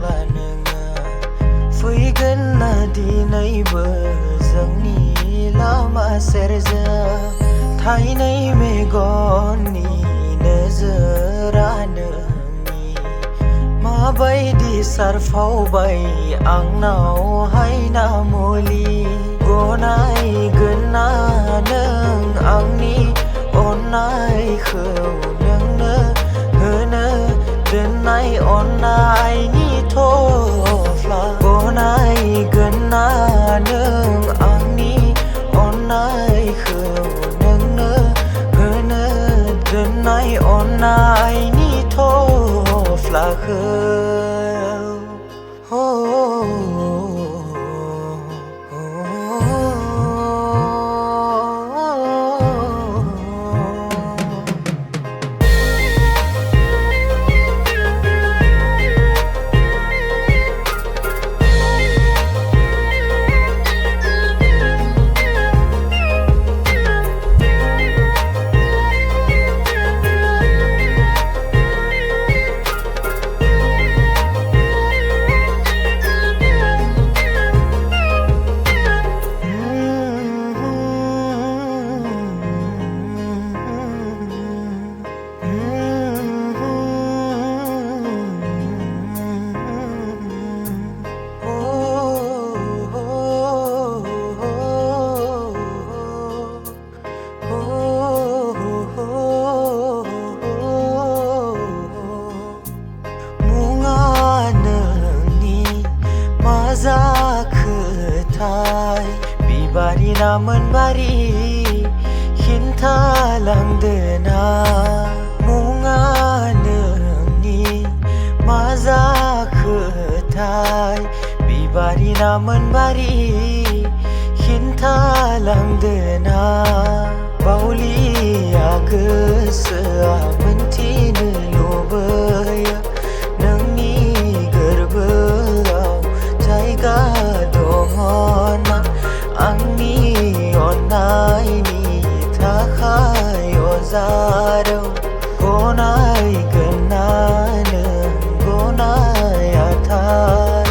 नोङो फैगोन ना दिनैबो जोंनि लामा सेरजों थाइनै मेगननि नोजोरा नोंनि माबायदि सारफावबाय आंनावहाय ना मुलि गनायगोन ना नों आंनि अननायखौ नोंनो होनो दोननाय अननायनि थफ्ला गनायगोन ना नों आंनि अननायखौ नोंनो होनो दोननाय अननायनि थफ्लाखौ जाखोथाय बिबारि ना मोनबारि खिन्थालांदोना मुङा नोंनि मा जाखोथाय बिबारि ना मोनबारि खिन्थालांदोना बावलिया गोसोआ मोनथिनो लुबैयो नोंनि गोरबोआव जायगा दङ ना आंनि अननायनि थाखाय अजारौ गनायगोन ना नों गनायाथाय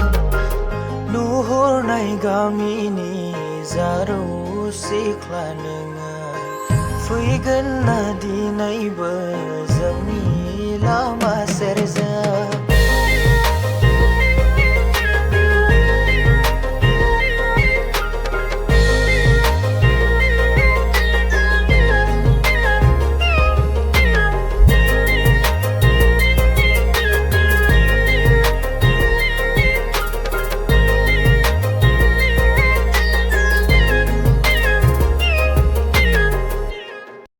नुहुरनाय गामिनि जारौ सिख्ला नोङो फैगोन ना दिनैबो जोंनि लामा सेरजों